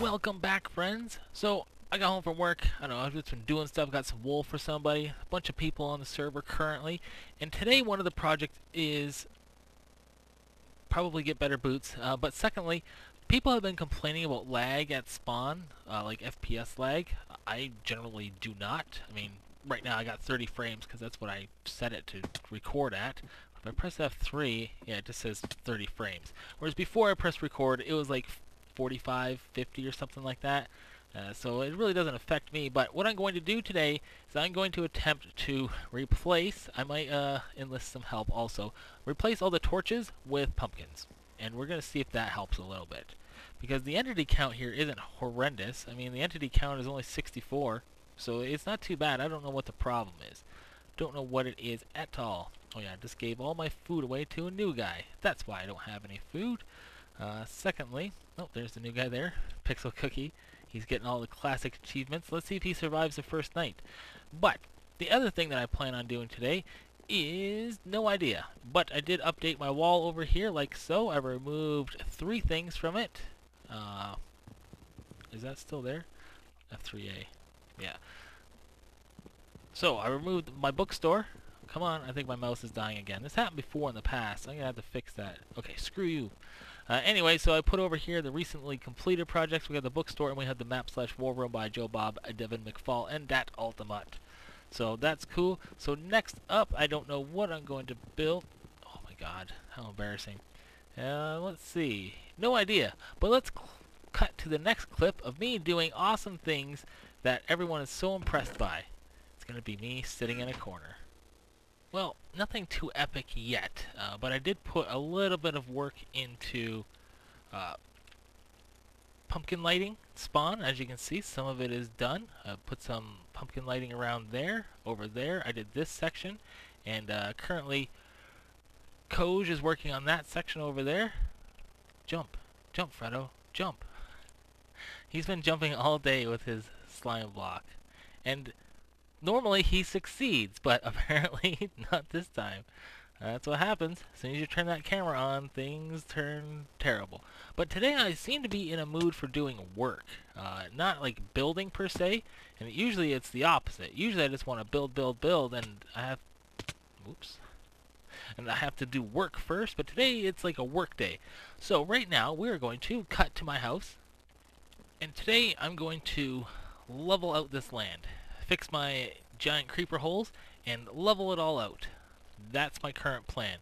Welcome back, friends. So I got home from work. I don't know, I've just been doing stuff. Got some wool for somebody. A bunch of people on the server currently. And today one of the projects is probably get better boots. But secondly, people have been complaining about lag at spawn, like FPS lag. I generally do not. I mean, right now I got 30 frames because that's what I set it to record at. If I press F3, yeah, it just says 30 frames. Whereas before I pressed record, it was like 45, 50 or something like that. So it really doesn't affect me. But what I'm going to do today is I'm going to attempt to replace, I might enlist some help also, replace all the torches with pumpkins. And we're going to see if that helps a little bit. Because the entity count here isn't horrendous. I mean, the entity count is only 64. So it's not too bad. I don't know what the problem is. Don't know what it is at all. Oh yeah, I just gave all my food away to a new guy. That's why I don't have any food. Secondly, oh, there's the new guy there, Pixel Cookie. He's getting all the classic achievements. Let's see if he survives the first night. But the other thing that I plan on doing today is no idea. But I did update my wall over here like so. I removed 3 things from it. Is that still there? F3A. Yeah. So I removed my bookstore. Come on, I think my mouse is dying again. This happened before in the past. I'm going to have to fix that. Okay, screw you. Anyway, so I put over here the recently completed projects. We have the bookstore and we have the map/war room by Joe Bob, Devin McFall, and Dat Ultimate. So that's cool. So next up, I don't know what I'm going to build. Oh my god, how embarrassing. Let's see. No idea. But let's cut to the next clip of me doing awesome things that everyone is so impressed by. It's going to be me sitting in a corner. Well, nothing too epic yet, but I did put a little bit of work into pumpkin lighting spawn. As you can see, some of it is done. I put some pumpkin lighting around there, over there. I did this section, and currently Koj is working on that section over there. Jump. Jump, Fredo. Jump. He's been jumping all day with his slime block. And normally he succeeds, but apparently not this time. That's what happens. As soon as you turn that camera on, things turn terrible. But today I seem to be in a mood for doing work. Not like building per se, and usually it's the opposite. Usually I just want to build, and I have... Oops. And I have to do work first, but today it's like a work day. So right now we're going to cut to my house, and today I'm going to level out this land. Fix my giant creeper holes and level it all out. That's my current plan.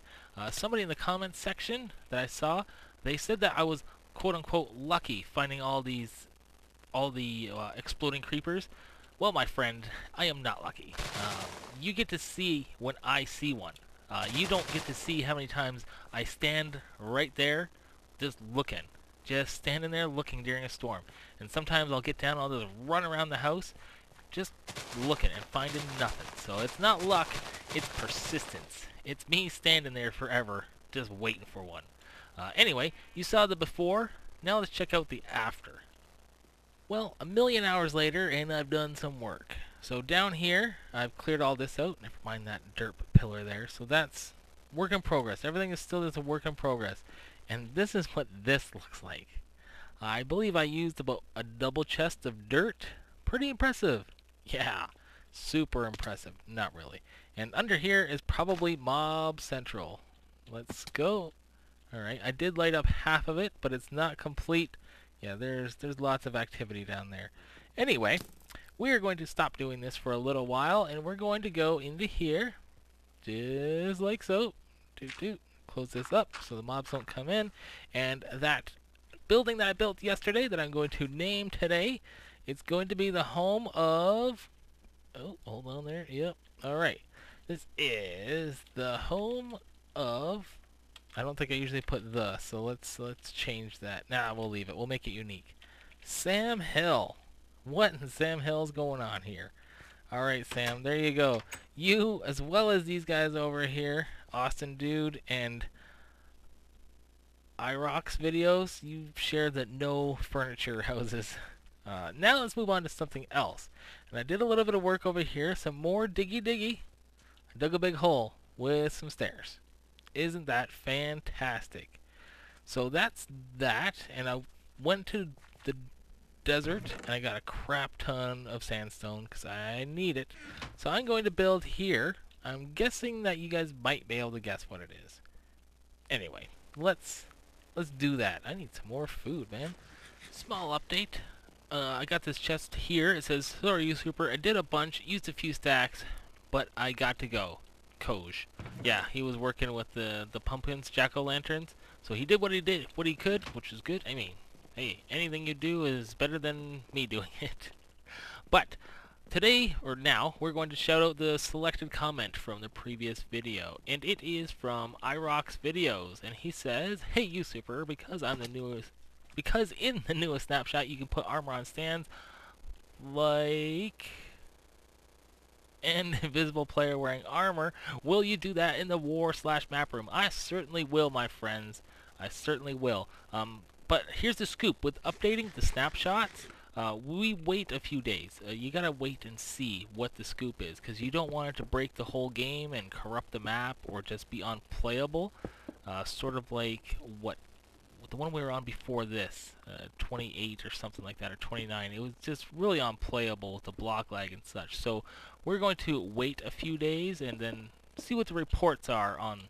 Somebody in the comments section that I saw, they said that I was quote-unquote lucky finding all the exploding creepers. Well, my friend, I am not lucky. You get to see when I see one. You don't get to see how many times I stand right there just looking. Just standing there looking during a storm. And sometimes I'll get down, I'll just run around the house just looking and finding nothing. So it's not luck, it's persistence. It's me standing there forever, just waiting for one. Anyway, you saw the before, now let's check out the after. Well, 1,000,000 hours later, and I've done some work. So down here, I've cleared all this out. Never mind that dirt pillar there. So that's work in progress. Everything is still just a work in progress. And this is what this looks like. I believe I used about a double chest of dirt. Pretty impressive. Yeah, super impressive. Not really. And under here is probably Mob Central. Let's go. Alright, I did light up half of it, but it's not complete. Yeah, there's lots of activity down there. Anyway, we are going to stop doing this for a little while, and we're going to go into here, just like so. Close this up so the mobs don't come in. And that building that I built yesterday that I'm going to name today, it's going to be the home of... Oh, hold on there. Yep. Alright. This is the home of... I don't think I usually put the, so let's change that. Nah, we'll leave it. We'll make it unique. Sam Hill. What in Sam Hill's going on here? Alright, Sam. There you go. You, as well as these guys over here, Austin Dude and iRock's videos, you shared that no furniture houses. Now let's move on to something else. And I did a little bit of work over here. Some more diggy. I dug a big hole with some stairs. Isn't that fantastic? So that's that. And I went to the desert, and I got a crap ton of sandstone because I need it. So I'm going to build here. I'm guessing that you guys might be able to guess what it is. Anyway, let's do that. I need some more food, man. Small update. I got this chest here. It says, sorry, Usurper, I did a bunch, used a few stacks, but I got to go. Koj. Yeah, he was working with the pumpkins, jack-o'-lanterns. So he did what he could, which is good. I mean, hey, anything you do is better than me doing it. But today, or now, we're going to shout out the selected comment from the previous video. And it is from iRox Videos. And he says, hey, Usurper, because in the newest snapshot you can put armor on stands like an invisible player wearing armor, will you do that in the war/map room? I certainly will, my friends. I certainly will. But here's the scoop. With updating the snapshots, we wait a few days. You gotta wait and see what the scoop is, because you don't want it to break the whole game and corrupt the map or just be unplayable. Sort of like what the one we were on before this, 28 or something like that, or 29. It was just really unplayable with the block lag and such. So we're going to wait a few days and then see what the reports are on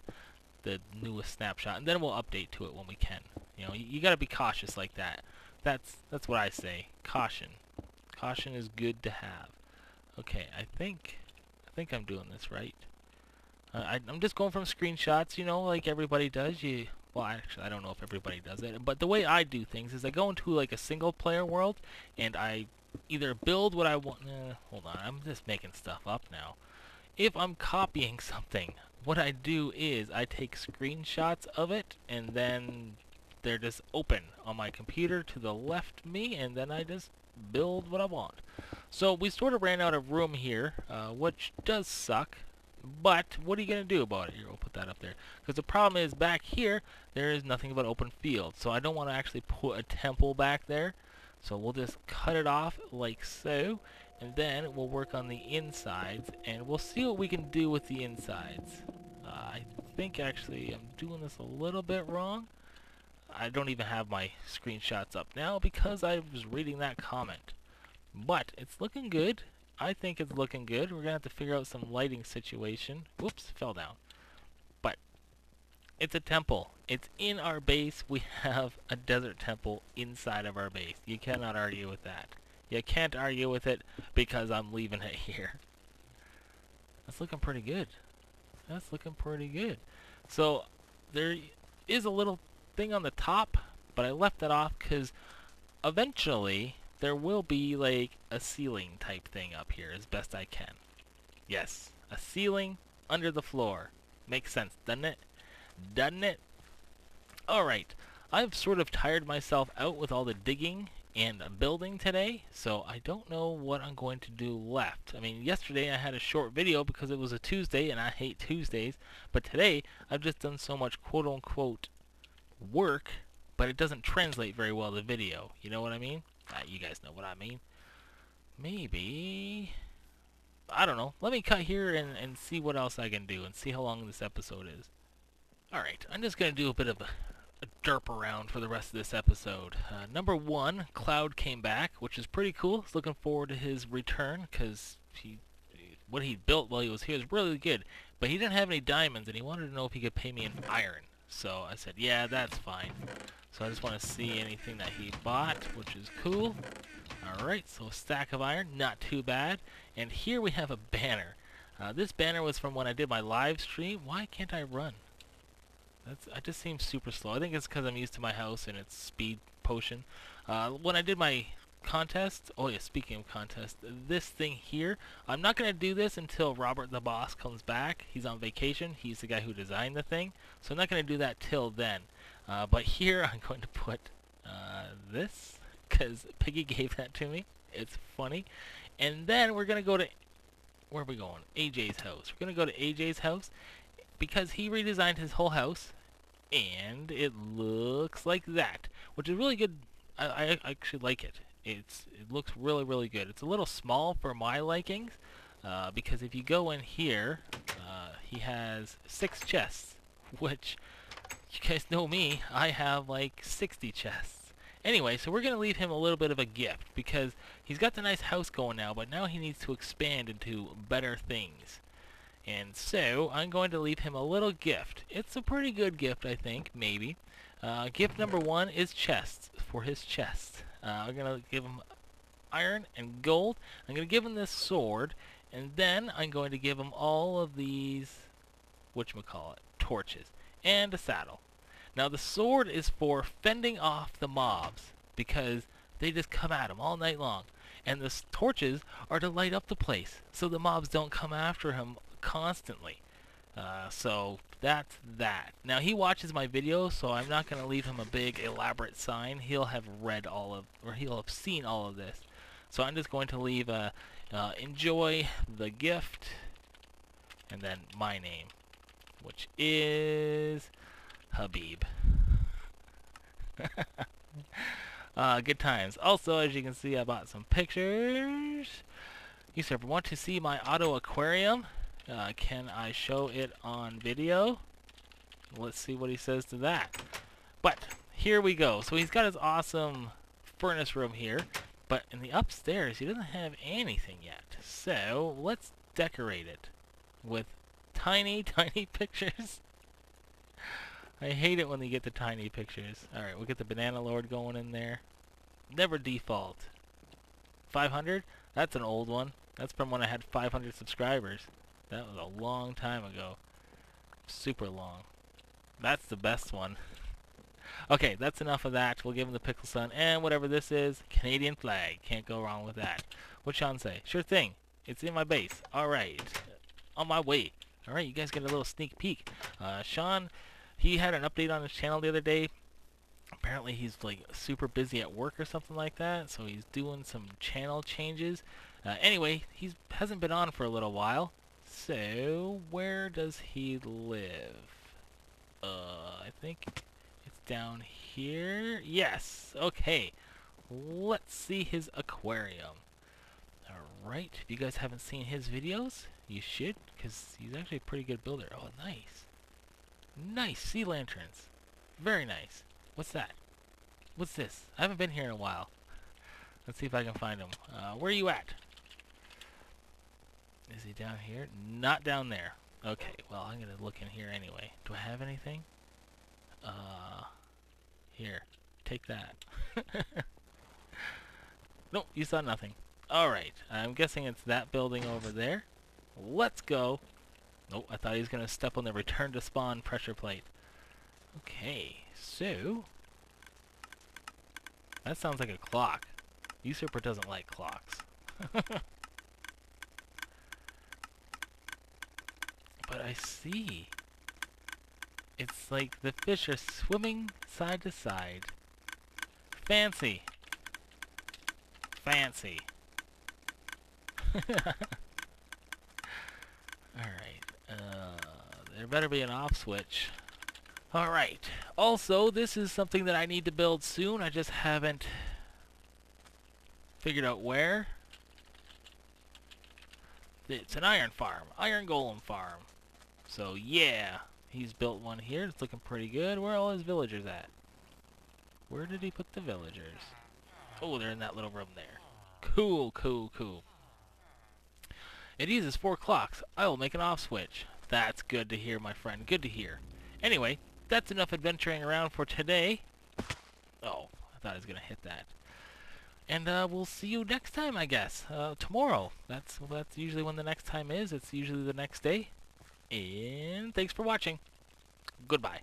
the newest snapshot, and then we'll update to it when we can. You know, you got to be cautious like that. That's what I say. Caution. Caution is good to have. Okay, I think I'm doing this right. I'm just going from screenshots, you know, like everybody does. Well, actually, I don't know if everybody does it, but the way I do things is I go into like a single player world, and I either build what I want. Hold on, I'm just making stuff up now. If I'm copying something, what I do is I take screenshots of it, and then they're just open on my computer to the left of me, and then I just build what I want. So we sort of ran out of room here, which does suck. But what are you going to do about it? Here, we'll put that up there. Because the problem is back here, there is nothing but open field. So I don't want to actually put a temple back there. So we'll just cut it off like so. And then we'll work on the insides. And we'll see what we can do with the insides. I think actually I'm doing this a little bit wrong. I don't even have my screenshots up now because I was reading that comment. But it's looking good. I think it's looking good. We're going to have to figure out some lighting situation. Whoops, fell down. But it's a temple. It's in our base. We have a desert temple inside of our base. You cannot argue with that. You can't argue with it because I'm leaving it here. That's looking pretty good. That's looking pretty good. So there is a little thing on the top, but I left that off because eventually there will be like a ceiling type thing up here as best I can. Yes, a ceiling under the floor. Makes sense, doesn't it? Doesn't it? Alright, I've sort of tired myself out with all the digging and building today, so I don't know what I'm going to do left. I mean, yesterday I had a short video because it was a Tuesday and I hate Tuesdays, but today I've just done so much quote-unquote work, but it doesn't translate very well to video. You know what I mean? You guys know what I mean. Maybe, I don't know. Let me cut here and see what else I can do and see how long this episode is. Alright, I'm just going to do a bit of a derp around for the rest of this episode. Number 1, Cloud came back, which is pretty cool. Looking forward to his return because what he built while he was here is really good. But he didn't have any diamonds and he wanted to know if he could pay me in iron. So I said, yeah, that's fine. So I just want to see anything that he bought, which is cool. Alright, so a stack of iron, not too bad. And here we have a banner. This banner was from when I did my live stream. Why can't I run? I just seem super slow. I think it's because I'm used to my house and its speed potion. When I did my contest, oh yeah, speaking of contest, this thing here, I'm not going to do this until Robert the Boss comes back. He's on vacation. He's the guy who designed the thing. So I'm not going to do that till then. But here I'm going to put this, because Piggy gave that to me. It's funny. And then we're going to go to, where are we going? AJ's house. We're going to go to AJ's house, because he redesigned his whole house, and it looks like that, which is really good. I actually like it. It looks really, really good. It's a little small for my likings, because if you go in here, he has 6 chests, which, you guys know me, I have like 60 chests. Anyway, so we're going to leave him a little bit of a gift because he's got the nice house going now, but now he needs to expand into better things. And so I'm going to leave him a little gift. It's a pretty good gift, I think, maybe. Gift number 1 is chests for his chest. I'm going to give him iron and gold. I'm going to give him this sword, and then I'm going to give him all of these, whatchamacallit, torches, and a saddle. Now the sword is for fending off the mobs, because they just come at him all night long. And the torches are to light up the place, so the mobs don't come after him constantly. So that's that. Now he watches my videos, so I'm not going to leave him a big elaborate sign. He'll have read all of, or he'll have seen all of this. So I'm just going to leave enjoy the gift, and then my name, which is Habib. Good times. Also, as you can see, I bought some pictures. Usurper, want to see my auto aquarium? Can I show it on video? Let's see what he says to that. But here we go. So he's got his awesome furnace room here, but in the upstairs he doesn't have anything yet. So let's decorate it with tiny pictures. I hate it when they get the tiny pictures. Alright, we'll get the Banana Lord going in there. Never default. 500? That's an old one. That's from when I had 500 subscribers. That was a long time ago. Super long. That's the best one. Okay, that's enough of that. We'll give him the Pickle Sun and whatever this is. Canadian flag. Can't go wrong with that. What's Sean say? Sure thing. It's in my base. Alright. On my way. Alright, you guys get a little sneak peek. Sean, he had an update on his channel the other day. Apparently he's like super busy at work or something like that, so he's doing some channel changes. Anyway, he hasn't been on for a little while. So, where does he live? I think it's down here. Yes, okay. Let's see his aquarium. Alright, if you guys haven't seen his videos, you should, because he's actually a pretty good builder. Oh, nice. Nice sea lanterns. Very nice. What's that? What's this? I haven't been here in a while. Let's see if I can find him. Where are you at? Is he down here? Not down there. Okay, well, I'm going to look in here anyway. Do I have anything? Here. Take that. Nope, you saw nothing. Alright, I'm guessing it's that building over there. Let's go. Nope, I thought he was going to step on the return to spawn pressure plate. Okay, so... that sounds like a clock. Usurper doesn't like clocks. But I see. It's like the fish are swimming side to side. Fancy. Fancy. Alright. There better be an off switch. Alright. Also, this is something that I need to build soon. I just haven't figured out where. It's an iron farm. Iron golem farm. So, yeah. He's built one here. It's looking pretty good. Where are all his villagers at? Where did he put the villagers? Oh, they're in that little room there. Cool, cool, cool. It uses 4 clocks. I will make an off switch. That's good to hear, my friend. Good to hear. Anyway, that's enough adventuring around for today. Oh, I thought I was going to hit that. And we'll see you next time, I guess. Tomorrow. That's usually when the next time is. It's usually the next day. And thanks for watching. Goodbye.